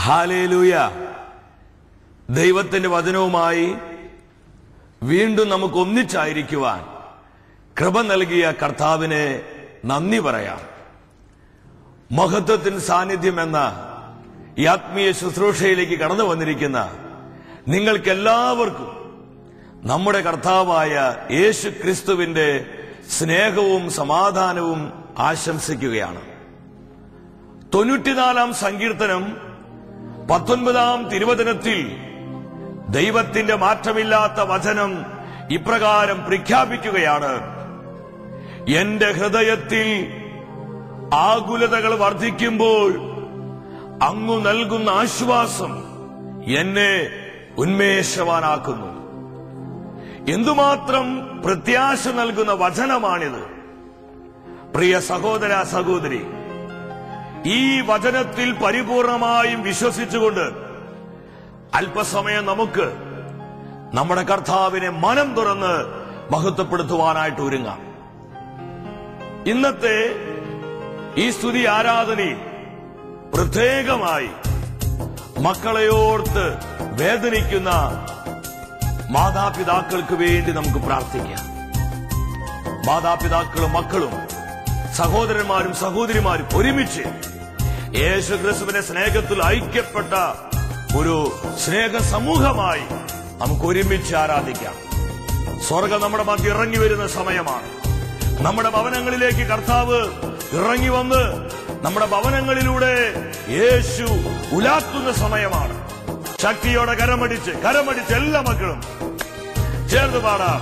Hallelujah. ദൈവത്തിന്റെ വചനവുമായി വീണ്ടും നമുക്ക് ഒന്നിച്ചായിരിക്കുവാൻ കൃപ നൽകിയ കർത്താവിനെ നന്ദി പറയാം. മഹത്വത്തിൻ സാന്നിധ്യം എന്ന ഈ ആത്മീയ ശുശ്രൂഷയിലേക്ക് കടന്നു വന്നിരിക്കുന്ന നിങ്ങൾക്കെല്ലാവർക്കും നമ്മുടെ കർത്താവായ യേശു ക്രിസ്തുവിന്റെ സ്നേഹവും സമാധാനവും ആശംസിക്കുകയാണ്. 94-ാം സങ്കീർത്തനം 19-ാം തിരുവചനത്തിൽ ദൈവത്തിന്റെ മാറ്റമില്ലാത്ത വചനം ഇപ്രകാരം പ്രഖ്യാപിക്കുകയാണ്: എന്റെ ഹൃദയത്തിൽ ആകുലതകൾ വർദ്ധിക്കുമ്പോൾ അങ്ങു നൽകുന്ന ആശ്വാസം എന്നെ ഉന്മേഷവാനാക്കുന്നു. എന്തുമാത്രം പ്രത്യാശ നൽകുന്ന വചനമാണിത്. പ്രിയ സഹോദര സഹോദരി, ഈ വചനത്തിൽ പരിപൂർണമായും വിശ്വസിച്ചുകൊണ്ട് അല്പസമയം നമുക്ക് നമ്മുടെ കർത്താവിനെ മനം തുറന്ന് മഹത്വപ്പെടുത്തുവാനായിട്ട് ഒരുങ്ങാം. ഇന്നത്തെ ഈ സ്തുതി ആരാധനയിൽ പ്രത്യേകമായി മക്കളെയോർത്ത് വേദനിക്കുന്ന മാതാപിതാക്കൾക്ക് വേണ്ടി നമുക്ക് പ്രാർത്ഥിക്കാം. മാതാപിതാക്കളും മക്കളും സഹോദരന്മാരും സഹോദരിമാരും ഒരുമിച്ച് യേശുക്രിസ്തുവിന്റെ സ്നേഹത്തിൽ ഐക്യപ്പെട്ട ഒരു സ്നേഹ സമൂഹമായി നമുക്ക് ഒരുമിച്ച് ആരാധിക്കാം. സ്വർഗം നമ്മുടെ മധ്യ ഇറങ്ങി വരുന്ന സമയമാണ്. നമ്മുടെ ഭവനങ്ങളിലേക്ക് കർത്താവ് ഇറങ്ങി വന്ന് നമ്മുടെ ഭവനങ്ങളിലൂടെ യേശു ഉലാത്തുന്ന സമയമാണ്. ശക്തിയോടെ കരമടിച്ച് എല്ലാ മക്കളും ചേർന്ന് പാടാം.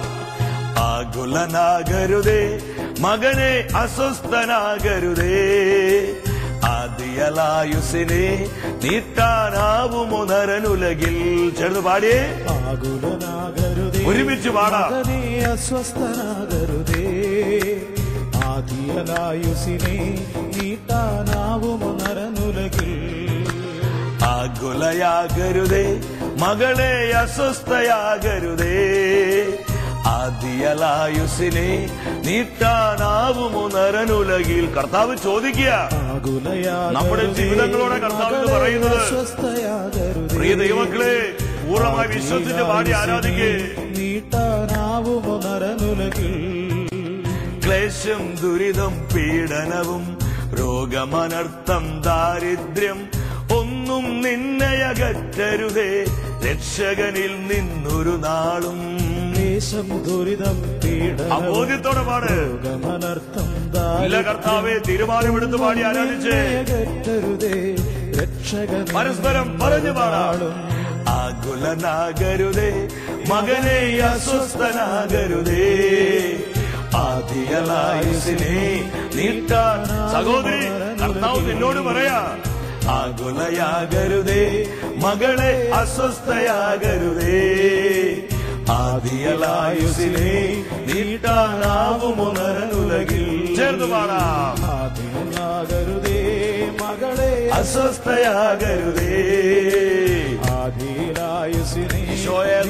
ആകുലനാകരുതേ മകനെ, അസ്വസ്ഥനാകരുതേ, ആദിയലായുസിനെ നീട്ടാനാവുമോ നരനുലകിൽ. ചേർന്ന് പാടിയേ. ആകുലനാകരുതേ ഒരുമിച്ച് പാടാം. മകനെ, അസ്വസ്ഥനാകരുതേ, ആദിയലായുസിനെ നീട്ടാനാവുമോ നരനുലകിൽ. ആകുലയാകരുതേ മകളെ, അസ്വസ്ഥയാകരുതേ, ആദിയലായുസിനെ നീട്ടാനാവുമോ നരനുലകിൽ. കർത്താവ് ചോദിക്കുക, നമ്മുടെ ജീവിതങ്ങളോടെ കർത്താവ് എന്ന് പറയുന്നത്. പ്രിയ ദൈവമക്കളെ, പൂർണ്ണമായി വിശ്വസിച്ച് പാടി ആരാധിക്കേ. നീട്ടാനാവുമോ നരനുലകിൽ. ക്ലേശം, ദുരിതം, പീഡനവും, രോഗമനർത്ഥം, ദാരിദ്ര്യം ഒന്നും നിന്നെ അകറ്റരുതേ, രക്ഷകനിൽ നിന്നൊരു നാളും. ക്ലേശം, ദുരിതം, പീഡനം, അബോധ്യത്തോടെ പാട്. രോഗമനർത്ഥം, ഇല്ല കർത്താവെ, തീരുമാനമെടുത്ത് പാടി ആരാധിച്ചേ. അകറ്റരുതേ, രക്ഷകൻ പരസ്പരം പറഞ്ഞു പാടാം. ആകുലനാകരുതേ മകനെ, അസ്വസ്ഥനാകരുതേ, ആദിയലായുസിനെ നീട്ടാൻ. സഹോദരി, കർത്താവ് നിന്നോട് പറയാ, ആകുലയാകരുതേ മകളെ, അസ്വസ്ഥയാകരുതേ, ആദിയലായുസിനെ നീട്ടാനാവുമോ നരനുലകിൽ. ചേർന്ന് പാടാം. ആദിയലാകരുതേ മകളെ, അസ്വസ്ഥയാകരുതേ, ആദിയലായുസിനെ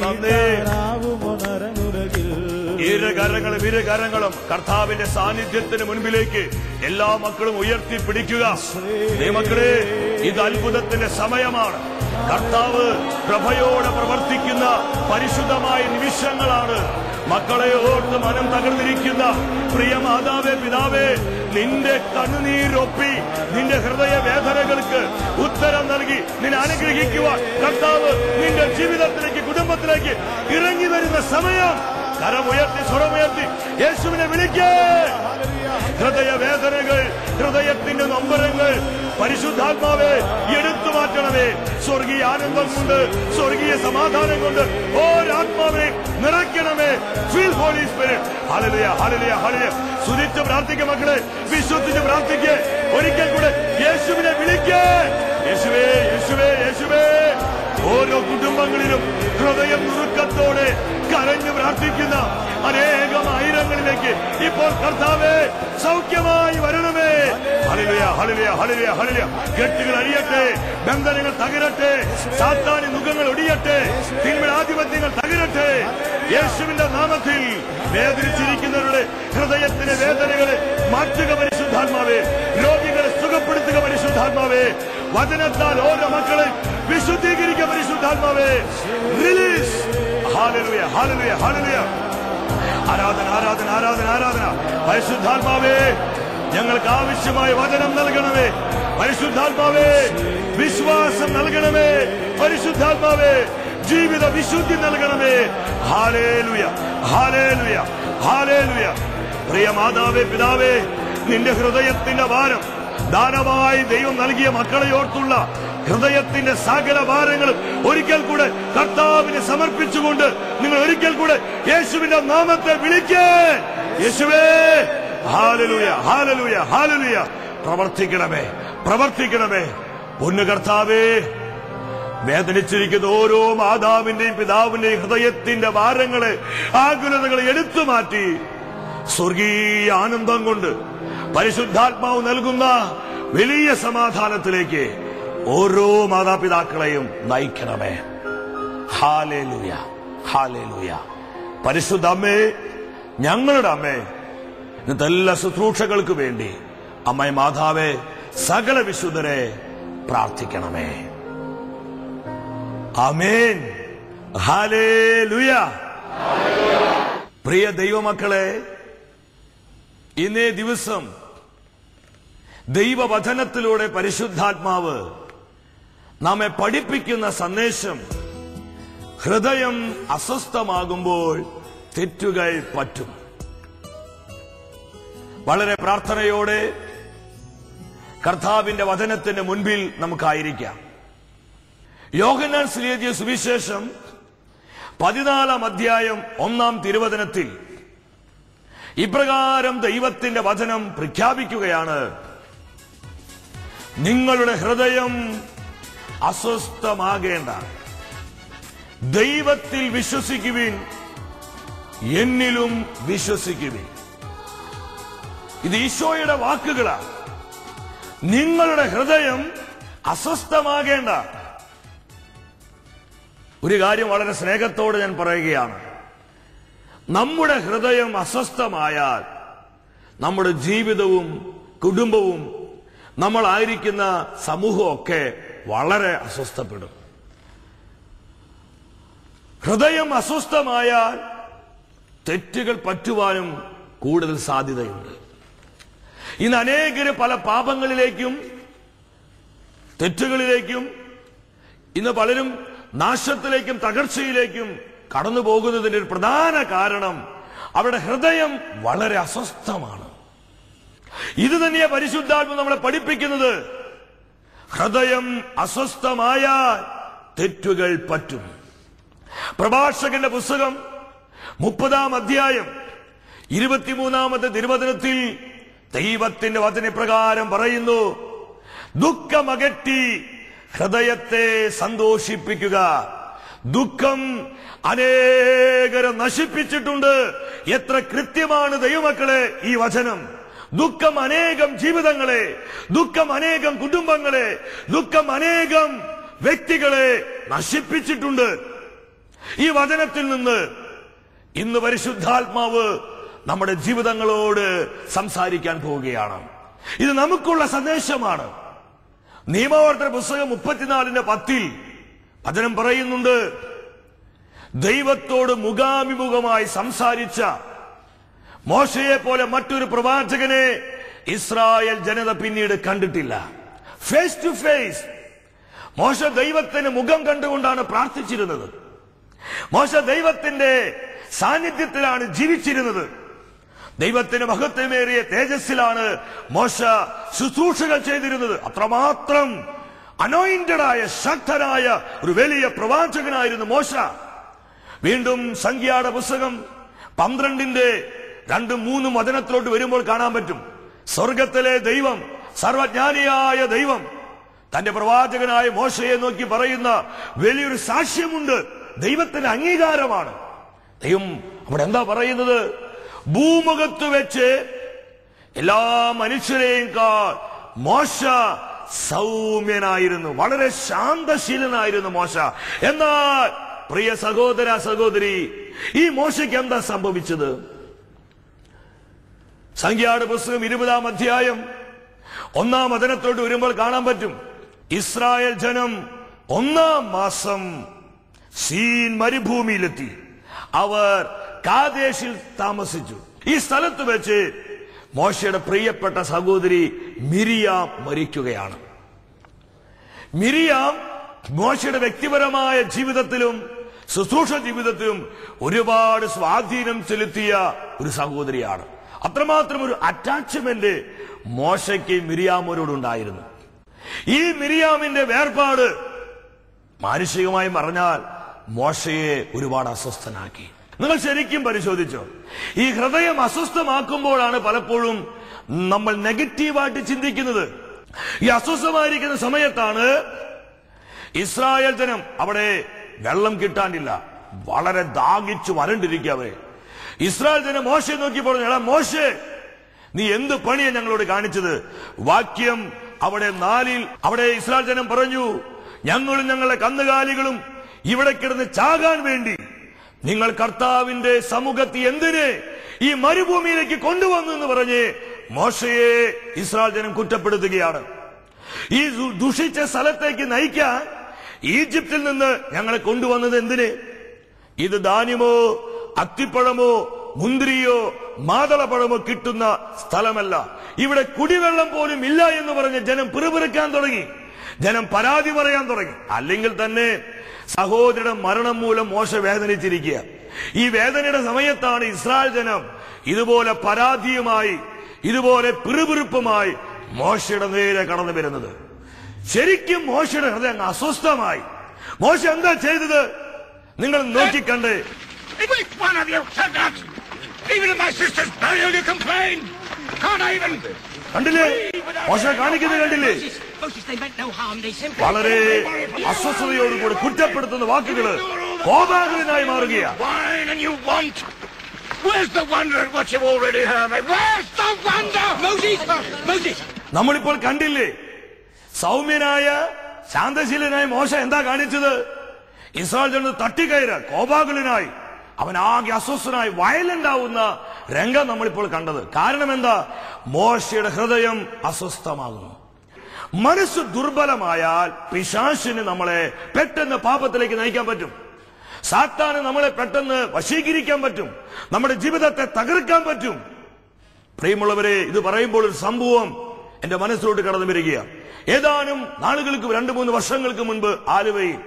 നീട്ടാനാവുമോ നരനുലകിൽ. ഇരുകരങ്ങളും കർത്താവിന്റെ സാന്നിധ്യത്തിന് മുൻപിലേക്ക് എല്ലാ മക്കളും ഉയർത്തി പിടിക്കുക. മക്കളെ, ഇത് അത്ഭുതത്തിന്റെ സമയമാണ്. കർത്താവ് പ്രഭയോടെ പ്രവർത്തിക്കുന്ന പരിശുദ്ധമായ നിമിഷങ്ങളാണ്. മക്കളെ ഓർത്ത് മനം തകർന്നിരിക്കുന്ന പ്രിയ മാതാവേ, പിതാവേ, നിന്റെ കണ്ണുനീരൊപ്പി നിന്റെ ഹൃദയ വേദനകൾക്ക് ഉത്തരം നൽകി നിന്നെ അനുഗ്രഹിക്കുവാൻ കർത്താവ് നിന്റെ ജീവിതത്തിലേക്ക്, കുടുംബത്തിലേക്ക് ഇറങ്ങി വരുന്ന സമയം. കരമുയർത്തി, സ്വരമുയർത്തി യേശുവിനെ വിളിക്കേ. ഹൃദയവേദനകൾ, ഹൃദയത്തിന്റെ നൊമ്പരങ്ങൾ പരിശുദ്ധാത്മാവെ എടുത്തു മാറ്റണമേ. സ്വർഗീയ ആനന്ദം കൊണ്ട്, സ്വർഗീയ സമാധാനം കൊണ്ട് ഓരാത്മാവിനെ നിറയ്ക്കണമേ. Feel holy spirit. Hallelujah, hallelujah, hallelujah. സ്തുതിച്ച് പ്രാർത്ഥിക്കുക മക്കളെ, വിശ്വസിച്ച് പ്രാർത്ഥിക്കേ. ഒരിക്കൽ കൂടെ യേശുവിനെ വിളിക്കേ. യേശുവേ, യേശുവേ, യേശുവേ. ഓരോ കുടുംബങ്ങളിലും ഹൃദയം നുറുക്കത്തോടെ കരഞ്ഞു പ്രാർത്ഥിക്കുന്ന അനേകം ആയിരങ്ങളിലേക്ക് ഇപ്പോൾ കർത്താവേ സൗഖ്യമായി വരണമേ. Hallelujah, hallelujah, hallelujah, hallelujah. കെട്ടുകൾ അഴിയട്ടെ, ബന്ധനങ്ങൾ തകരട്ടെ, സാത്താനി മുഖങ്ങൾ ഒടിയട്ടെ, തിന്മയാധിപത്യങ്ങൾ തകരട്ടെ. യേശുവിന്റെ നാമത്തിൽ വേദനിച്ചിരിക്കുന്നവരുടെ ഹൃദയത്തിന്റെ വേദനകളെ മാറ്റുക പരിശുദ്ധാത്മാവേ. രോഗികളെ സുഖപ്പെടുത്തുക പരിശുദ്ധാത്മാവേ. വചനത്താൽ ഓരോ മക്കളെ വിശുദ്ധീകരിക്കുക പരിശുദ്ധാത്മാവേ. റിലീസ്. Hallelujah, hallelujah, hallelujah. ആരാധന, ആരാധന, ആരാധന, ആരാധന. പരിശുദ്ധാത്മാവേ, ഞങ്ങൾക്ക് ആവശ്യമായ വചനം നൽകണമേ. പരിശുദ്ധാത്മാവേ, വിശ്വാസം നൽകണമേ. പരിശുദ്ധാത്മാവേ, ജീവിത വിശുദ്ധി നൽകണമേ. Hallelujah, hallelujah, hallelujah. പ്രിയ മാതാവേ, പിതാവേ, നിന്റെ ഹൃദയത്തിന്റെ ഭാരം, ദാനമായി ദൈവം നൽകിയ മക്കളെ ഓർത്തുള്ള ഹൃദയത്തിന്റെ സകല ഭാരങ്ങളും ഒരിക്കൽ കൂടെ കർത്താവിനെ സമർപ്പിച്ചുകൊണ്ട് നിങ്ങൾ ഒരിക്കൽ കൂടെ യേശുവിന്റെ നാമത്തെ വിളിക്കേ. യേശുവേ, ഹല്ലേലൂയ, ഹല്ലേലൂയ, ഹല്ലേലൂയ. പ്രവർത്തിക്കണമേ, പ്രവർത്തിക്കണമേ. പൊന്നു കർത്താവേ, വേദനിച്ചിരിക്കുന്ന ഓരോ മാതാവിന്റെയും പിതാവിന്റെയും ഹൃദയത്തിന്റെ ഭാരങ്ങളെ, ആകുലതകളെ എടുത്തു മാറ്റി സ്വർഗീയ ആനന്ദം കൊണ്ട് പരിശുദ്ധാത്മാവ് നൽകുന്ന വലിയ സമാധാനത്തിലേക്ക് ഓരോ മാതാപിതാക്കളെയും നയിക്കണമേ. Hallelujah, hallelujah. പരിശുദ്ധ അമ്മേ, ഞങ്ങളുടെ അമ്മേ, ഇന്നത്തെ എല്ലാ ശുശ്രൂഷകൾക്ക് വേണ്ടി അമ്മേ മാതാവേ, സകല വിശുദ്ധരെ പ്രാർത്ഥിക്കണമേ. ആമേൻ. ഹല്ലേലൂയ. പ്രിയ ദൈവമക്കളെ, ഇന്നേ ദിവസം ദൈവവചനത്തിലൂടെ പരിശുദ്ധാത്മാവ് നമ്മെ പഠിപ്പിക്കുന്ന സന്ദേശം, ഹൃദയം അസ്വസ്ഥമാകുമ്പോൾ തെറ്റുകൾ പറ്റും. വളരെ പ്രാർത്ഥനയോടെ കർത്താവിന്റെ വചനത്തിന്റെ മുൻപിൽ നമുക്കായിരിക്കാം. യോഹന്നാൻ എഴുതിയ സുവിശേഷം 14-ാം അധ്യായം 1-ാം തിരുവചനത്തിൽ ഇപ്രകാരം ദൈവത്തിന്റെ വചനം പ്രഖ്യാപിക്കുകയാണ്: നിങ്ങളുടെ ഹൃദയം അസ്വസ്ഥമാകേണ്ട, ദൈവത്തിൽ വിശ്വസിക്കുവിൻ, എന്നിലും വിശ്വസിക്കുവിൻ. ഇത് ഈശോയുടെ വാക്കുകളാണ്. നിങ്ങളുടെ ഹൃദയം അസ്വസ്ഥമാകേണ്ട. ഒരു കാര്യം വളരെ സ്നേഹത്തോടെ ഞാൻ പറയുകയാണ്. നമ്മുടെ ഹൃദയം അസ്വസ്ഥമായാൽ നമ്മുടെ ജീവിതവും കുടുംബവും നമ്മളായിരിക്കുന്ന സമൂഹമൊക്കെ വളരെ അസ്വസ്ഥപ്പെടും. ഹൃദയം അസ്വസ്ഥമായാൽ തെറ്റുകൾ പറ്റുവാനും കൂടുതൽ സാധ്യതയുണ്ട്. ഇന്ന് അനേകര് പല പാപങ്ങളിലേക്കും തെറ്റുകളിലേക്കും, ഇന്ന് പലരും നാശത്തിലേക്കും തകർച്ചയിലേക്കും കടന്നു പോകുന്നതിന്റെ ഒരു പ്രധാന കാരണം അവരുടെ ഹൃദയം വളരെ അസ്വസ്ഥമാണ്. ഇത് തന്നെയാ പരിശുദ്ധാത്മ നമ്മളെ പഠിപ്പിക്കുന്നത്. ഹൃദയം അസ്വസ്ഥമായാൽ തെറ്റുകൾ പറ്റും. പ്രഭാഷകന്റെ പുസ്തകം 30-ാം അധ്യായം 23-ാമത്തെ തിരുവചനത്തിൽ ദൈവത്തിന്റെ വചനപ്രകാരം പറയുന്നു: ദുഃഖമകറ്റി ഹൃദയത്തെ സന്തോഷിപ്പിക്കുക. ദുഃഖം അനേകരെ നശിപ്പിച്ചിട്ടുണ്ട്. എത്ര കൃത്യമാണ് ദൈവമക്കളെ ഈ വചനം! ദുഃഖം അനേകം ജീവിതങ്ങളെ, ദുഃഖം അനേകം കുടുംബങ്ങളെ, ദുഃഖം അനേകം വ്യക്തികളെ നശിപ്പിച്ചിട്ടുണ്ട്. ഈ വചനത്തിൽ നിന്ന് ഇന്ന് പരിശുദ്ധാത്മാവ് നമ്മുടെ ജീവിതങ്ങളോട് സംസാരിക്കാൻ പോവുകയാണ്. ഇത് നമുക്കുള്ള സന്ദേശമാണ്. നിയമാവർത്തന പുസ്തകം 34-10 വചനം പറയുന്നുണ്ട്: ദൈവത്തോട് മുഖാഭിമുഖമായി സംസാരിച്ച മോശയെ പോലെ മറ്റൊരു പ്രവാചകനെ ഇസ്രായേൽ ജനത പിന്നീട് കണ്ടിട്ടില്ല. ഫേസ് ടു ഫേസ് മോശ ദൈവത്തിന് മുഖം കണ്ടുകൊണ്ടാണ് പ്രാർത്ഥിച്ചിരുന്നത്. മോശ ദൈവത്തിന്റെ സാന്നിധ്യത്തിലാണ് ജീവിച്ചിരുന്നത്. ദൈവത്തിന് മഹത്വമേറിയ തേജസ്സിലാണ് മോശ ശുശ്രൂഷകൾ ചെയ്തിരുന്നത്. അത്രമാത്രം അനോയിന്റഡായ ശക്തനായ ഒരു വലിയ പ്രവാചകനായിരുന്നു മോശ. വീണ്ടും സംഖ്യയുടെ പുസ്തകം 12-ന്റെ 2-3 വചനത്തിലോട്ട് വരുമ്പോൾ കാണാൻ പറ്റും, സ്വർഗത്തിലെ ദൈവം, സർവജ്ഞാനിയായ ദൈവം തന്റെ പ്രവാചകനായ മോശയെ നോക്കി പറയുന്ന വലിയൊരു സാക്ഷ്യമുണ്ട്. ദൈവത്തിന്റെ അംഗീകാരമാണ്. ദൈവം അവിടെ എന്താ പറയുന്നത്? ഭൂമുഖത്ത് വെച്ച് എല്ലാ മനുഷ്യരെയും മോശ സൗമ്യനായിരുന്നു, വളരെ ശാന്തശീലനായിരുന്നു മോശ. എന്നാൽ പ്രിയ സഹോദര സഹോദരി, ഈ മോശയ്ക്ക് എന്താ സംഭവിച്ചത്? സംഖ്യയുടെ പുസ്തകം 20-ാം അധ്യായം 1-ാം വചനത്തോട്ട് വരുമ്പോൾ കാണാൻ പറ്റും, ഇസ്രായേൽ ജനം 1-ാം മാസം സീൻ മരുഭൂമിയിലെത്തി. അവർ കാദേശിൽ താമസിച്ചു. ഈ സ്ഥലത്ത് വെച്ച് മോശയുടെ പ്രിയപ്പെട്ട സഹോദരി മിരിയാം മരിക്കുകയാണ്. മിരിയാം മോശയുടെ വ്യക്തിപരമായ ജീവിതത്തിലും ശുശ്രൂഷ ജീവിതത്തിലും ഒരുപാട് സ്വാധീനം ചെലുത്തിയ ഒരു സഹോദരിയാണ്. അത്രമാത്രം ഒരു അറ്റാച്ച്മെന്റ് മോശയ്ക്ക് മിരിയാമോരോടുണ്ടായിരുന്നു. ഈ മിരിയാമിന്റെ വേർപാട് മാനുഷികമായി പറഞ്ഞാൽ മോശയെ ഒരുപാട് അസ്വസ്ഥനാക്കി. നിങ്ങൾ ശരിക്കും പരിശോധിച്ചോ? ഈ ഹൃദയം അസ്വസ്ഥമാക്കുമ്പോഴാണ് പലപ്പോഴും നമ്മൾ നെഗറ്റീവായിട്ട് ചിന്തിക്കുന്നത്. ഈ അസ്വസ്ഥമായിരിക്കുന്ന സമയത്താണ് ഇസ്രായേൽ ജനം, അവിടെ വെള്ളം കിട്ടാനില്ല, വളരെ ദാഹിച്ചു വരണ്ടിരിക്കുക അവരെ. ഇസ്രായേൽ ജനം മോശയെ നോക്കി പറഞ്ഞു, എടാ മോശേ, നീ എന്ത് പണിയാ ഞങ്ങളോട് കാണിച്ചത്? വാക്യം അവിടെ 4 അവിടെ ഇസ്രായേൽ ജനം പറഞ്ഞു, ഞങ്ങളും ഞങ്ങളുടെ കന്നുകാലികളും ഇവിടെ കിടന്ന് ചാകാൻ വേണ്ടി നിങ്ങൾ കർത്താവിന്റെ സമുഖത്ത് എന്തിന് ഈ മരുഭൂമിയിലേക്ക് കൊണ്ടുവന്നു എന്ന് പറഞ്ഞ് മോശയെ ഇസ്രായേൽ ജനം കുറ്റപ്പെടുത്തുകയാണ്. ഈ ദുഷിച്ച സ്ഥലത്തേക്ക് നയിക്കാൻ ഈജിപ്തിൽ നിന്ന് ഞങ്ങളെ കൊണ്ടുവന്നത് എന്തിന്? ഇത് ധാന്യമോ അത്തിപ്പഴമോ മുന്തിരിയോ മാതളപ്പഴമോ കിട്ടുന്ന സ്ഥലമല്ല. ഇവിടെ കുടിവെള്ളം പോലും ഇല്ല എന്ന് പറഞ്ഞ് ജനം പിറുപിറുക്കാൻ തുടങ്ങി. ജനം പരാതി പറയാൻ തുടങ്ങി. അല്ലെങ്കിൽ തന്നെ സഹോദരിയുടെ മരണം മൂലം മോശ വേദനിച്ചിരിക്കുക. ഈ വേദനയുടെ സമയത്താണ് ഇസ്രായേൽ ജനം ഇതുപോലെ പരാതിയുമായി, ഇതുപോലെ പിറുപിറുപ്പുമായി മോശയുടെ നേരെ കടന്നു വരുന്നത്. ശരിക്കും മോശയുടെ ഹൃദയം അസ്വസ്ഥമായി. മോശ എന്താ ചെയ്തത്? നിങ്ങൾ നോക്കിക്കണ്ടേ. കണ്ടില്ലേ? മോശ കാണിക്കുന്നത് കണ്ടില്ലേ? വളരെ അസ്വസ്ഥതയോടുകൂടി കുറ്റപ്പെടുത്തുന്ന വാക്കുകള് കോപാകുലനായി മാറുകയാണ്. നമ്മളിപ്പോൾ കണ്ടില്ലേ, സൗമ്യനായ ശാന്തശീലനായ മോശ എന്താ കാണിച്ചത്? ഇസ്രായേൽ ജനം തട്ടിക്കയറാൻ കോപാകുലനായി, അവൻ ആകെ അസ്വസ്ഥനായി വയലന്റ് ആവുന്ന രംഗം നമ്മളിപ്പോൾ കണ്ടത്. കാരണം എന്താ? മോശയുടെ ഹൃദയം അസ്വസ്ഥമാകുന്നു. മനസ്സ് ദുർബലമായാൽ പിശാചിന് നമ്മളെ പെട്ടെന്ന് പാപത്തിലേക്ക് നയിക്കാൻ പറ്റും. സാത്താന് നമ്മളെ പെട്ടെന്ന് വശീകരിക്കാൻ പറ്റും. നമ്മുടെ ജീവിതത്തെ തകർക്കാൻ പറ്റും. പ്രിയമുള്ളവരെ, ഇത് പറയുമ്പോൾ ഒരു സംഭവം എന്റെ മനസ്സിലോട്ട് കടന്നു വരികയാണ്. ഏതാനും നാളുകൾക്ക് 2-3 വർഷങ്ങൾക്ക് മുൻപ് ആലുവയിൽ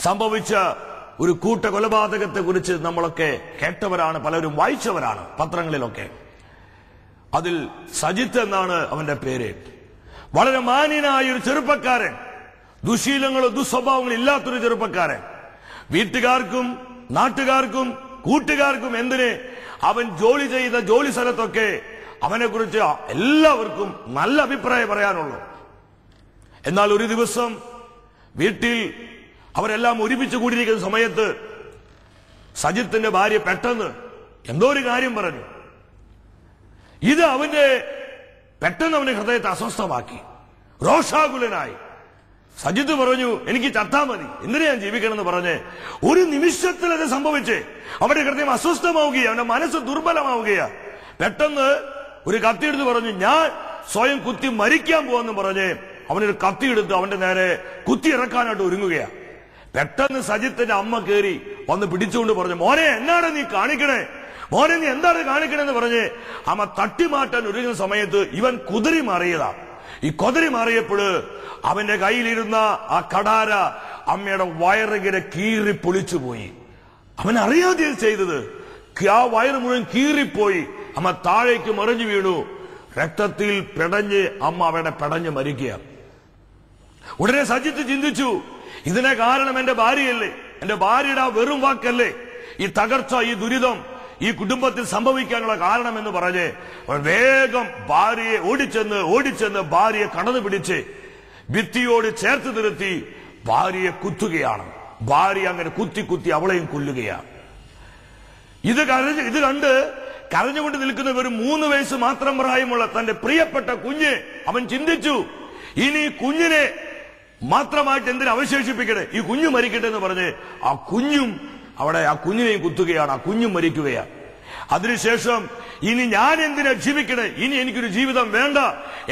സംഭവിച്ച ഒരു കൂട്ട കൊലപാതകത്തെ കുറിച്ച് നമ്മളൊക്കെ കേട്ടവരാണ്, പലരും വായിച്ചവരാണ് പത്രങ്ങളിലൊക്കെ. അതിൽ സജിത്ത് എന്നാണ് അവന്റെ പേര്. വളരെ മാന്യനായ ഒരു ചെറുപ്പക്കാരൻ, ദുശീലങ്ങളോ ദുസ്വഭാവങ്ങളോ ഇല്ലാത്തൊരു ചെറുപ്പക്കാരൻ. വീട്ടുകാർക്കും നാട്ടുകാർക്കും കൂട്ടുകാർക്കും എന്തിന്, അവൻ ജോലി ചെയ്ത ജോലി സ്ഥലത്തൊക്കെ അവനെ കുറിച്ച് എല്ലാവർക്കും നല്ല അഭിപ്രായം പറയാനുള്ളൂ. എന്നാൽ ഒരു ദിവസം വീട്ടിൽ അവരെല്ലാം ഒരുമിച്ച് കൂടിയിരിക്കുന്ന സമയത്ത് സജിത്തിന്റെ ഭാര്യ പെട്ടെന്ന് എന്തോ ഒരു കാര്യം പറഞ്ഞു. ഇത് പെട്ടെന്ന് അവന്റെ ഹൃദയത്തെ അസ്വസ്ഥമാക്കി. രോഷാകുലനായി സജിത്ത് പറഞ്ഞു, എനിക്ക് ചത്താ മതി, എന്തിനാ ഞാൻ ജീവിക്കണമെന്ന് പറഞ്ഞ് ഒരു നിമിഷത്തിൽ അത് സംഭവിച്ച് അവന്റെ ഹൃദയം അസ്വസ്ഥമാവുകയാണ്, അവന്റെ മനസ്സ് ദുർബലമാവുകയാണ്. പെട്ടെന്ന് ഒരു കത്തിയെടുത്ത് പറഞ്ഞു, ഞാൻ സ്വയം കുത്തി മരിക്കാൻ പോവെന്ന് പറഞ്ഞ് അവനൊരു കത്തിയെടുത്ത് അവന്റെ നേരെ കുത്തി ഇറക്കാനായിട്ട് ഒരുങ്ങുകയാണ്. പെട്ടെന്ന് സജിത്തിന്റെ അമ്മ കയറി വന്ന് പിടിച്ചുകൊണ്ട് പറഞ്ഞു, മോനെ എന്നാണ് നീ കാണിക്കണേ, മോനെ നീ എന്താണ് കാണിക്കണെന്ന് പറഞ്ഞ് അമ്മ തട്ടിമാറ്റാൻ ഒരുങ്ങുന്ന സമയത്ത് ഇവൻ കുതിരി മാറിയതാ. ഈ കുതിരി മാറിയപ്പോൾ അവന്റെ കയ്യിലിരുന്ന ആ കടാര അമ്മയുടെ വയറിങ്ങനെ കീറി പൊളിച്ചുപോയി. അവൻ അറിയാതെ ചെയ്തത്. ആ വയറ് മുഴുവൻ കീറിപ്പോയി. അമ്മ താഴേക്ക് മറിഞ്ഞു വീണു. രക്തത്തിൽ പിടഞ്ഞ് അമ്മ അവിടെ പിടഞ്ഞ് മരിക്കുക. ഉടനെ സജിത്ത് ചിന്തിച്ചു, ഇതിനെ കാരണം എന്റെ ഭാര്യയല്ലേ, എന്റെ ഭാര്യയുടെ ആ വെറും വാക്കല്ലേ ഈ തകർച്ച, ഈ ദുരിതം ഈ കുടുംബത്തിൽ സംഭവിക്കാനുള്ള കാരണമെന്ന് പറഞ്ഞ് വേഗം ഭാര്യയെ ഓടിച്ചെന്ന് ഭാര്യയെ കടന്നു പിടിച്ച് ഭിത്തിയോട് ചേർത്ത് നിർത്തി ഭാര്യയെ കുത്തുകയാണ്. ഭാര്യ അങ്ങനെ കുത്തി അവളെയും കൊല്ലുകയാണ്. ഇത് കണ്ട് കരഞ്ഞുകൊണ്ട് നിൽക്കുന്ന ഒരു 3 വയസ്സ് മാത്രം പ്രായമുള്ള തന്റെ പ്രിയപ്പെട്ട കുഞ്ഞ് അവൻ ചിന്തിച്ചു, ഇനി കുഞ്ഞിനെ മാത്രമായിട്ട് എന്തിനു അവശേഷിപ്പിക്കട്ടെ, ഈ കുഞ്ഞു മരിക്കട്ടെ എന്ന് പറഞ്ഞ് ആ കുഞ്ഞിനെയും കുത്തുകയാണ്. ആ കുഞ്ഞും മരിക്കുകയാണ്. അതിനുശേഷം ഇനി ഞാൻ എന്തിനാ ജീവിക്കണേ, ഇനി എനിക്കൊരു ജീവിതം വേണ്ട,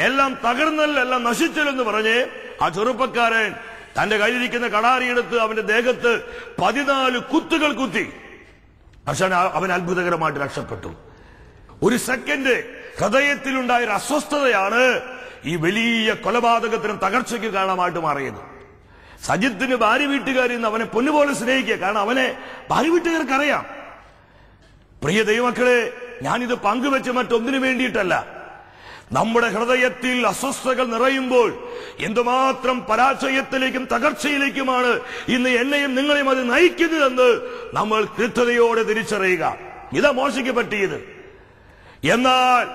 എല്ലാം തകർന്നല്ലോ, എല്ലാം നശിച്ചല്ലോ എന്ന് പറഞ്ഞ് ആ ചെറുപ്പക്കാരൻ തന്റെ കയ്യിലിരിക്കുന്ന കടാരിയെടുത്ത് അവന്റെ ദേഹത്ത് 14 കുത്തുകൾ കുത്തി. പക്ഷെ അവൻ അത്ഭുതകരമായിട്ട് രക്ഷപ്പെട്ടു. ഒരു സെക്കൻഡ് ഹൃദയത്തിലുണ്ടായ ഒരു അസ്വസ്ഥതയാണ് ഈ വലിയ കൊലപാതകത്തിനും തകർച്ചയ്ക്ക് കാരണമായിട്ട് മാറിയത്. സജിത്തിന് ഭാര്യ വീട്ടുകാരിൽ നിന്ന് അവനെ പൊന്നുപോലെ സ്നേഹിക്കുക. കാരണം അവനെ ഭാര്യ വീട്ടുകാർക്കറിയാം. പ്രിയ ദൈവമക്കളെ, ഞാനിത് പങ്കുവെച്ച് മറ്റൊന്നിനു വേണ്ടിയിട്ടല്ല. നമ്മുടെ ഹൃദയത്തിൽ അസ്വസ്ഥതകൾ നിറയുമ്പോൾ എന്തുമാത്രം പരാജയത്തിലേക്കും തകർച്ചയിലേക്കുമാണ് ഇന്ന് എന്നെയും നിങ്ങളെയും അത് നയിക്കുന്നതെന്ന് നമ്മൾ കൃത്യതയോടെ തിരിച്ചറിയുക. ഇതാ മോശയ്ക്ക് പറ്റിയത്. എന്നാൽ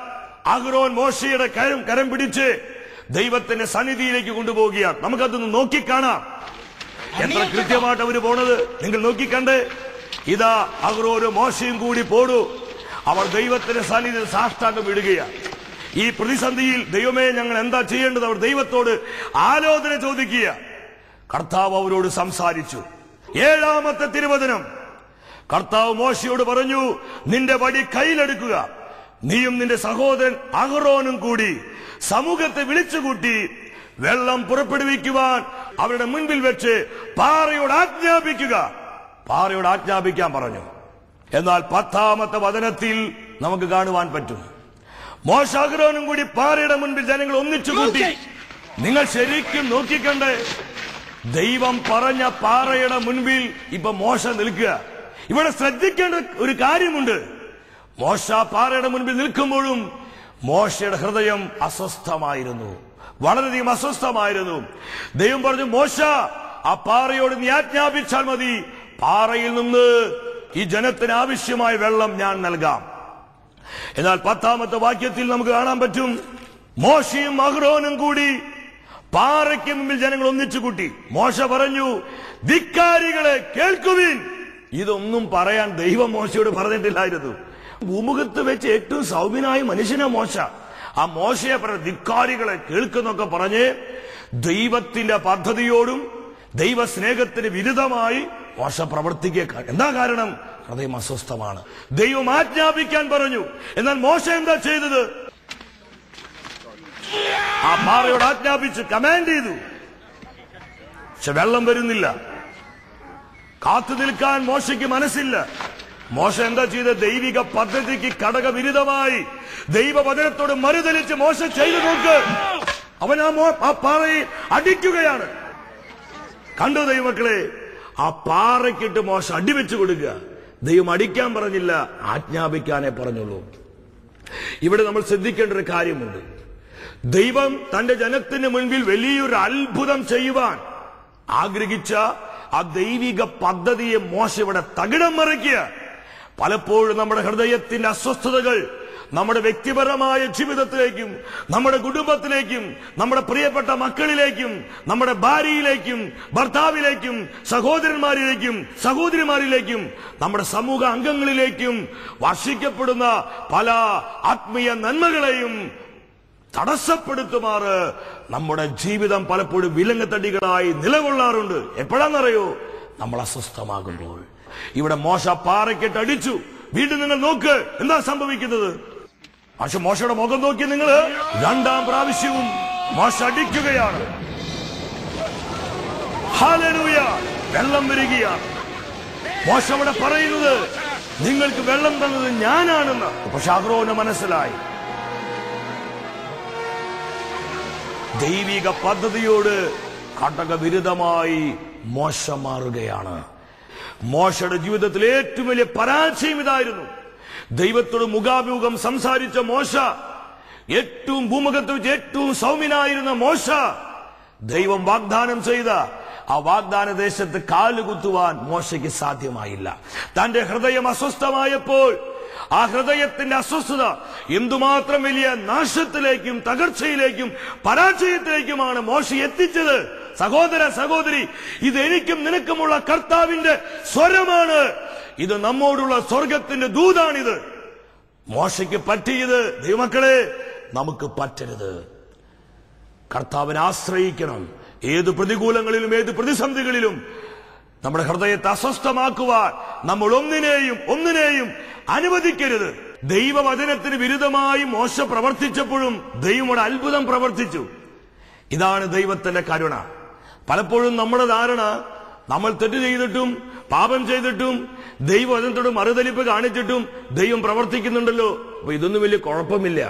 അഹ്റോൻ മോശയുടെ കരം പിടിച്ച് ദൈവത്തിന്റെ സന്നിധിയിലേക്ക് കൊണ്ടുപോവുകയാണ്. നമുക്കതൊന്ന് നോക്കിക്കാണാം. എത്ര കൃത്യമായിട്ട് അവര് പോണത് നിങ്ങൾ നോക്കിക്കണ്ട്. ഇതാ അഹ്റോനും മോശയും കൂടി പോടൂ. അവർ ദൈവത്തിന്റെ സന്നിധിയിൽ സാഷ്ടാംഗം ഇടുകയാണ്. ഈ പ്രതിസന്ധിയിൽ ദൈവമേ ഞങ്ങൾ എന്താ ചെയ്യേണ്ടത്? അവർ ദൈവത്തോട് ആലോചന ചോദിക്കുക. കർത്താവ് അവരോട് സംസാരിച്ചു. 7-ാമത്തെ തിരുവചനം, കർത്താവ് മോശയോട് പറഞ്ഞു, നിന്റെ വടി കയ്യിലെടുക്കുക. നീയും നിന്റെ സഹോദരൻ അഹ്റോനും കൂടി സമൂഹത്തെ വിളിച്ചുകൂട്ടി വെള്ളം പുറപ്പെടുവിക്കുവാൻ അവരുടെ മുൻപിൽ വെച്ച് പാറയോട് ആജ്ഞാപിക്കുക. പാറയോട് ആജ്ഞാപിക്കാൻ പറഞ്ഞു. എന്നാൽ 10-ാമത്തെ വചനത്തിൽ നമുക്ക് കാണുവാൻ പറ്റും, മോശ അഹ്റോനും കൂടി പാറയുടെ മുൻപിൽ ജനങ്ങൾ ഒന്നിച്ചുകൂട്ടി. നിങ്ങൾ ശരിക്കും നോക്കിക്കണ്ടേ, ദൈവം പറഞ്ഞ പാറയുടെ മുൻപിൽ ഇപ്പൊ മോശ നിൽക്കുക. ഇവിടെ ശ്രദ്ധിക്കേണ്ട ഒരു കാര്യമുണ്ട്. മോശ പാറയുടെ മുൻപിൽ നിൽക്കുമ്പോഴും മോശയുടെ ഹൃദയം അസ്വസ്ഥമായിരുന്നു, വളരെയധികം അസ്വസ്ഥമായിരുന്നു. ദൈവം പറഞ്ഞു, മോശ ആ പാറയോട് നീ ആജ്ഞാപിച്ചാൽ മതി, പാറയിൽ നിന്ന് ഈ ജനത്തിന് ആവശ്യമായ വെള്ളം ഞാൻ നൽകാം. എന്നാൽ 10-ാമത്തെ വാക്യത്തിൽ നമുക്ക് കാണാൻ പറ്റും, മോശയും അഹ്റോനും കൂടി പാറയ്ക്ക് മുമ്പിൽ ജനങ്ങൾ ഒന്നിച്ചു കൂട്ടി. മോശ പറഞ്ഞു, ധിക്കാരികളെ കേൾക്കുവിൻ. ഇതൊന്നും പറയാൻ ദൈവം മോശയോട് പറഞ്ഞിട്ടില്ലായിരുന്നു. ഭൂമുഖത്ത് വെച്ച് ഏറ്റവും സൗമ്യനായ മനുഷ്യനാ മോശ. ആ മോശയെ പറഞ്ഞ ധിക്കാരികളെ കേൾക്കുന്നൊക്കെ പറഞ്ഞ് ദൈവത്തിന്റെ പദ്ധതിയോടും ദൈവസ്നേഹത്തിന് വിരുദ്ധമായി മോശ പ്രവർത്തിക്കുക. എന്താ കാരണം? ഹൃദയം അസ്വസ്ഥമാണ്. ദൈവം ആജ്ഞാപിക്കാൻ പറഞ്ഞു. എന്നാൽ മോശ എന്താ ചെയ്തത്? ആ പാറയോട് ആജ്ഞാപിച്ച് കമാൻഡ് ചെയ്തു. പക്ഷെ വെള്ളം വരുന്നില്ല. കാത്തു നിൽക്കാൻ മോശയ്ക്ക് മനസ്സില്ല. മോശ എന്താ ചെയ്ത? ദൈവിക പദ്ധതിക്ക് ഘടകവിരുദ്ധമായി ദൈവവചനത്തോട് മറുതലിച്ച് മോശ ചെയ്തു നോക്ക്. അവൻ ആ പാറയെ അടിക്കുകയാണ്. കണ്ടു ദൈവമക്കളെ, ആ പാറയ്ക്കിട്ട് മോശ അടിവെച്ചു കൊടുക്കുക. ദൈവം അടിക്കാൻ പറഞ്ഞില്ല, ആജ്ഞാപിക്കാനേ പറഞ്ഞുള്ളൂ. ഇവിടെ നമ്മൾ ശ്രദ്ധിക്കേണ്ട ഒരു കാര്യമുണ്ട്. ദൈവം തന്റെ ജനത്തിന് മുൻപിൽ വലിയൊരു അത്ഭുതം ചെയ്യുവാൻ ആഗ്രഹിച്ച ആ ദൈവിക പദ്ധതിയെ മോശ ഇവിടെ തകിടം മറിക്കുക. പലപ്പോഴും നമ്മുടെ ഹൃദയത്തിന്റെ അസ്വസ്ഥതകൾ നമ്മുടെ വ്യക്തിപരമായ ജീവിതത്തിലേക്കും നമ്മുടെ കുടുംബത്തിലേക്കും നമ്മുടെ പ്രിയപ്പെട്ട മക്കളിലേക്കും നമ്മുടെ ഭാര്യയിലേക്കും ഭർത്താവിലേക്കും സഹോദരന്മാരിലേക്കും സഹോദരിമാരിലേക്കും നമ്മുടെ സമൂഹ അംഗങ്ങളിലേക്കും വർഷിക്കപ്പെടുന്ന പല ആത്മീയ നന്മകളെയും തടസ്സപ്പെടുത്തുമാറ് നമ്മുടെ ജീവിതം പലപ്പോഴും വിലങ്ങത്തടികളായി നിലകൊള്ളാറുണ്ട്. എപ്പോഴാണെന്നറിയോ? നമ്മൾ അസ്വസ്ഥമാകുമ്പോൾ. ഇവിടെ മോശ പാറയ്ക്കിട്ട് അടിച്ചു. വീണ്ടും നിങ്ങൾ നോക്ക് എന്താ സംഭവിക്കുന്നത്. പക്ഷെ മോശയുടെ മുഖം നോക്കി നിങ്ങൾ 2-ാം പ്രാവശ്യവും മോശ അടിക്കുകയാണ്. ഹല്ലേലൂയ! വെള്ളം വരികയാണ്. മോശ അവിടെ പറയുന്നത് നിങ്ങൾക്ക് വെള്ളം തന്നത് ഞാനാണെന്ന്. പക്ഷെ അഹ്റോന് മനസ്സിലായി. ദൈവിക പദ്ധതിയോട് ഘടകവിരുദ്ധമായി മോശ മാറുകയാണ്. മോശയുടെ ജീവിതത്തിൽ ഏറ്റവും വലിയ പരാജയം ഇതായിരുന്നു. ദൈവത്തോട് മുഖാമുഖം സംസാരിച്ച മോശ, ഏറ്റവും ഭൂമുഖത്ത് വെച്ച് ഏറ്റവും സൗമ്യനായിരുന്ന മോശ, ദൈവം വാഗ്ദാനം ചെയ്ത ആ വാഗ്ദാന ദേശത്ത് കാലുകുത്തുവാൻ മോശയ്ക്ക് സാധ്യമായില്ല. തന്റെ ഹൃദയം അസ്വസ്ഥമായപ്പോൾ ആ ഹൃദയത്തിന്റെ അസ്വസ്ഥത എന്തുമാത്രം വലിയ നാശത്തിലേക്കും തകർച്ചയിലേക്കും പരാജയത്തിലേക്കുമാണ് മോശ എത്തിച്ചത്. സഹോദര സഹോദരി, ഇത് എനിക്കും നിനക്കുമുള്ള കർത്താവിന്റെ സ്വരമാണ്. ഇത് നമ്മോടുള്ള സ്വർഗത്തിന്റെ ദൂതാണിത്. മോശയ്ക്ക് പറ്റിയത് ദൈവമക്കളെ നമുക്ക് പറ്റരുത്. കർത്താവിനെ ആശ്രയിക്കണം. ഏത് പ്രതികൂലങ്ങളിലും ഏത് പ്രതിസന്ധികളിലും നമ്മുടെ ഹൃദയത്തെ അസ്വസ്ഥമാക്കുവാൻ നമ്മൾ ഒന്നിനെയും അനുവദിക്കരുത്. ദൈവവചനത്തിന് വിരുദ്ധമായി മോശ പ്രവർത്തിച്ചപ്പോഴും ദൈവം ഒരു അത്ഭുതം പ്രവർത്തിച്ചു. ഇതാണ് ദൈവത്തിന്റെ കരുണ. പലപ്പോഴും നമ്മുടെ ധാരണ, നമ്മൾ തെറ്റ് ചെയ്തിട്ടും പാപം ചെയ്തിട്ടും ദൈവം അതിനോട് മറുതലിപ്പ് കാണിച്ചിട്ടും ദൈവം പ്രവർത്തിക്കുന്നുണ്ടല്ലോ, അപ്പൊ ഇതൊന്നും വലിയ കുഴപ്പമില്ല,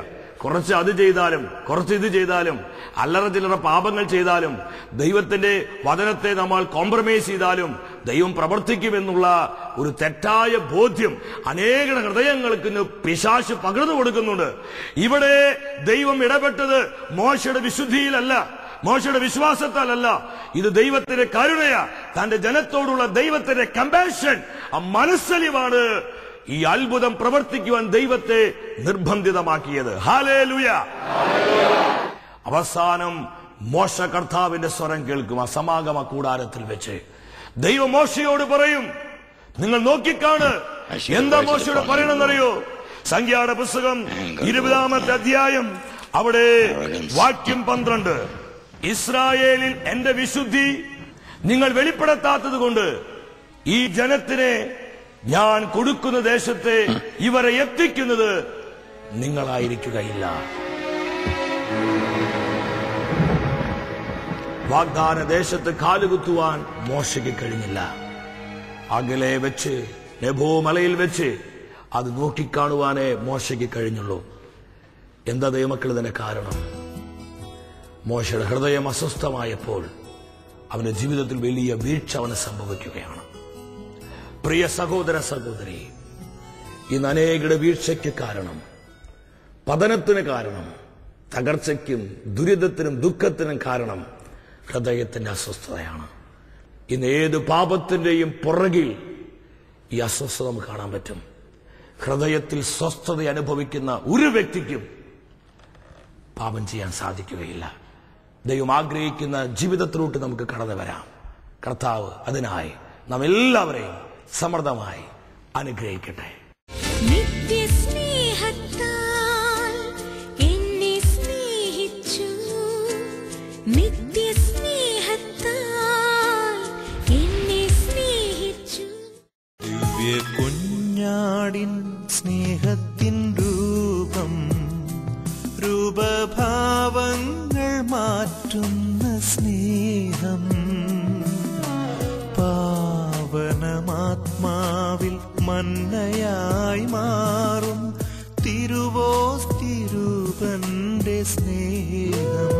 കുറച്ച് അത് ചെയ്താലും കുറച്ച് ഇത് ചെയ്താലും അല്ലറ ചില്ലറ പാപങ്ങൾ ചെയ്താലും ദൈവത്തിന്റെ വചനത്തെ നമ്മൾ കോംപ്രമൈസ് ചെയ്താലും ദൈവം പ്രവർത്തിക്കുമെന്നുള്ള ഒരു തെറ്റായ ബോധ്യം അനേക ഹൃദയങ്ങൾക്ക് ഇന്ന് പിശാച് പകർന്നു കൊടുക്കുന്നുണ്ട്. ഇവിടെ ദൈവം ഇടപെട്ടത് മോശയുടെ വിശുദ്ധിയിലല്ല, മോശയുടെ വിശ്വാസത്താലല്ല, ഇത് ദൈവത്തിന്റെ കരുണയാ, തന്റെ ജനത്തോടുള്ള ദൈവത്തിന്റെ കമ്പാഷൻ, ആ മനസ്സലിവാണ് ഈ അത്ഭുതം പ്രവർത്തിക്കുവാൻ ദൈവത്തെ നിർബന്ധിതമാക്കിയത്. ഹല്ലേലൂയ. അവസാനം മോശ കർത്താവിന്റെ സ്വരം കേൾക്കും. ആ സമാഗമ കൂടാരത്തിൽ വെച്ച് ദൈവം മോശയോട് പറയും, നിങ്ങൾ നോക്കിക്കാണ്. എന്താ മോശയോട് പറയണമെന്നറിയോ? സംഖ്യയുടെ പുസ്തകം 20-ാമത്തെ അധ്യായം, അവിടെ വാക്യം 12, ഇസ്രായേലിൽ എന്റെ വിശുദ്ധി നിങ്ങൾ വെളിപ്പെടുത്താത്തത് കൊണ്ട് ഈ ജനത്തിനെ ഞാൻ കൊടുക്കുന്ന ദേശത്തെ ഇവരെ എത്തിക്കുന്നത് നിങ്ങളായിരിക്കുകയില്ല. വാഗ്ദാന ദേശത്ത് കാലുകുത്തുവാൻ മോശയ്ക്ക് കഴിഞ്ഞില്ല. അകലെ വെച്ച് നെബോ മലയിൽ വെച്ച് അത് നോക്കിക്കാണുവാനേ മോശയ്ക്ക് കഴിഞ്ഞുള്ളൂ. എന്താ ദൈവമക്കൾ ഇതിന്റെ കാരണം? മോശയുടെ ഹൃദയം അസ്വസ്ഥമായപ്പോൾ അവന്റെ ജീവിതത്തിൽ വലിയ വീഴ്ച അവന് സംഭവിക്കുകയാണ്. പ്രിയ സഹോദര സഹോദരി, ഇന്ന് അനേകരുടെ വീഴ്ചയ്ക്ക് കാരണം, പതനത്തിന് കാരണം, തകർച്ചയ്ക്കും ദുരിതത്തിനും ദുഃഖത്തിനും കാരണം ഹൃദയത്തിന്റെ അസ്വസ്ഥതയാണ്. ഇന്ന് ഏത് പാപത്തിന്റെയും പുറകിൽ ഈ അസ്വസ്ഥത നമുക്ക് കാണാൻ പറ്റും. ഹൃദയത്തിൽ സ്വസ്ഥത അനുഭവിക്കുന്ന ഒരു വ്യക്തിക്കും പാപം ചെയ്യാൻ സാധിക്കുകയില്ല. ദൈവം ആഗ്രഹിക്കുന്ന ജീവിതത്തിലോട്ട് നമുക്ക് കടന്നു വരാം. കർത്താവ് അതിനായി നാം എല്ലാവരെയും സമൃദ്ധമായി അനുഗ്രഹിക്കട്ടെ. നിത്യസ്നേഹത്താൽ എന്നെ സ്നേഹിച്ചു, നിത്യസ്നേഹത്താൽ എന്നെ സ്നേഹിച്ചു. ദിവ്യ കുഞ്ഞാടിൻ സ്നേഹത്തിൻ രൂപം, രൂപഭാവങ്ങൾ മാറ്റുന്ന സ്നേഹം, പാവനമാത്മാവിൽ മന്നയായി മാറും തിരുവോസ്തിരൂപന്റെ സ്നേഹം.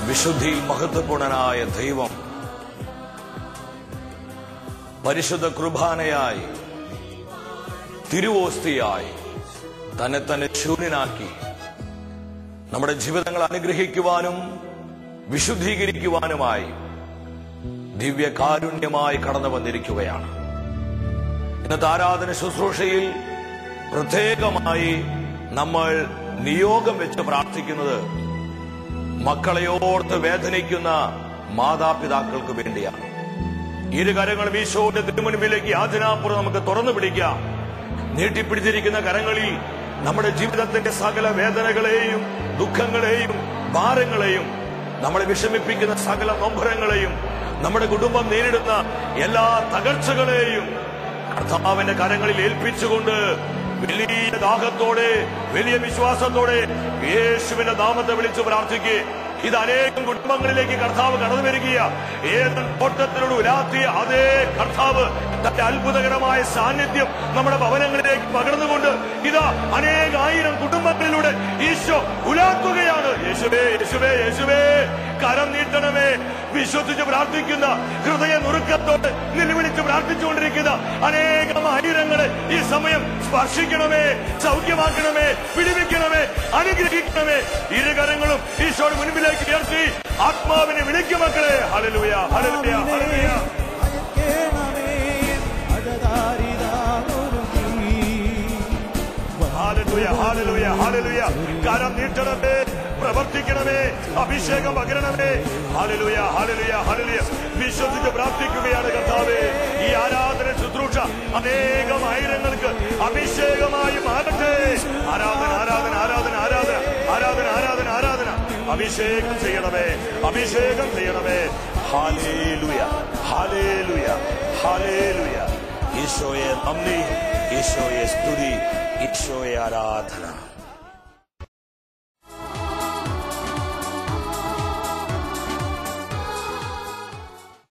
വിശുദ്ധിയിൽ മഹത്വപൂർണനായ ദൈവം പരിശുദ്ധ കുർബാനയായി, തിരുവോസ്തിയായി തന്നെ തന്നെ ശൂന്യനാക്കി നമ്മുടെ ജീവിതങ്ങൾ അനുഗ്രഹിക്കുവാനും വിശുദ്ധീകരിക്കുവാനുമായി ദിവ്യകാരുണ്യമായി കടന്നു വന്നിരിക്കുകയാണ്. ഇന്നത്തെ ആരാധന ശുശ്രൂഷയിൽ പ്രത്യേകമായി നമ്മൾ നിയോഗം വെച്ച് പ്രാർത്ഥിക്കുന്നത് മക്കളെയോർത്ത് വേദനിക്കുന്ന മാതാപിതാക്കൾക്ക് വേണ്ടിയാണ്. ഇരുകരങ്ങളും ഈശോയുടെ തിരുമുൻപിലേക്ക് യാചനാപൂർവ്വം നമുക്ക് തുറന്നു പിടിക്കാം. നീട്ടിപ്പിടിച്ചിരിക്കുന്ന കരങ്ങളിൽ നമ്മുടെ ജീവിതത്തിന്റെ സകല വേദനകളെയും ദുഃഖങ്ങളെയും ഭാരങ്ങളെയും നമ്മളെ വിഷമിപ്പിക്കുന്ന സകല നൊമ്പരങ്ങളെയും നമ്മുടെ കുടുംബം നേരിടുന്ന എല്ലാ തകർച്ചകളെയും കർത്താവിന്റെ കരങ്ങളിൽ ഏൽപ്പിച്ചുകൊണ്ട് വലിയ ദാഹത്തോടെ വലിയ വിശ്വാസത്തോടെ യേശുവിന്റെ നാമത്തെ വിളിച്ചു പ്രാർത്ഥിക്കുക. ഇത് അനേകം കുടുംബങ്ങളിലേക്ക് കർത്താവ് കടന്നു വരികയ. ഏത് തോട്ടത്തിലൂടെ ഉലാത്തിയ അതേ കർത്താവ് തന്റെ അത്ഭുതകരമായ സാന്നിധ്യം നമ്മുടെ ഭവനങ്ങളിലേക്ക് പകർന്നുകൊണ്ട് ഇതാ അനേകായിരം കുടുംബങ്ങളിലൂടെ ഈശോ ഉലാത്തുകയാണ്. യേശുവേ യേശുവേ യേശുവേ, കരം നീട്ടണമേ. വിശ്വസിച്ച് പ്രാർത്ഥിക്കുന്ന ഹൃദയ നുറുക്കത്തോട് നിലവിളിച്ച് പ്രാർത്ഥിച്ചുകൊണ്ടിരിക്കുന്ന അനേകം ആയിരങ്ങളെ ഈ സമയം സ്പർശിക്കണമേ, സൗഖ്യമാക്കണമേ, വിടുവിക്കണമേ, അനുഗ്രഹിക്കണമേ. ഇരുകരങ്ങളും ഈശോയുടെ മുൻപിലേക്ക് ഉയർത്തി ആത്മാവിനെ വിളിക്കും മക്കളെ. Hallelujah hallelujah hallelujah. Hallelujah hallelujah hallelujah. കരം നീട്ടണമേ, പ്രവർത്തിക്കണമേ, അഭിഷേകം പകരണമേ. Hallelujah hallelujah hallelujah. വിശ്വസിച്ച് പ്രാർത്ഥിക്കുകയാണ് കർത്താവേ. ഈ ആരാധന ശുശ്രൂഷ അനേകം ആയിരങ്ങൾക്ക് അഭിഷേകമായി മാറട്ടെ. ആരാധന ആരാധന ആരാധന ആരാധന ആരാധന ആരാധന ആരാധന. അഭിഷേകം ചെയ്യണമേ, അഭിഷേകം ചെയ്യണമേ. Hallelujah hallelujah. ഈശോയെ നന്ദി, ഈശോയെ സ്തുതി, ഈശോയെ ആരാധന.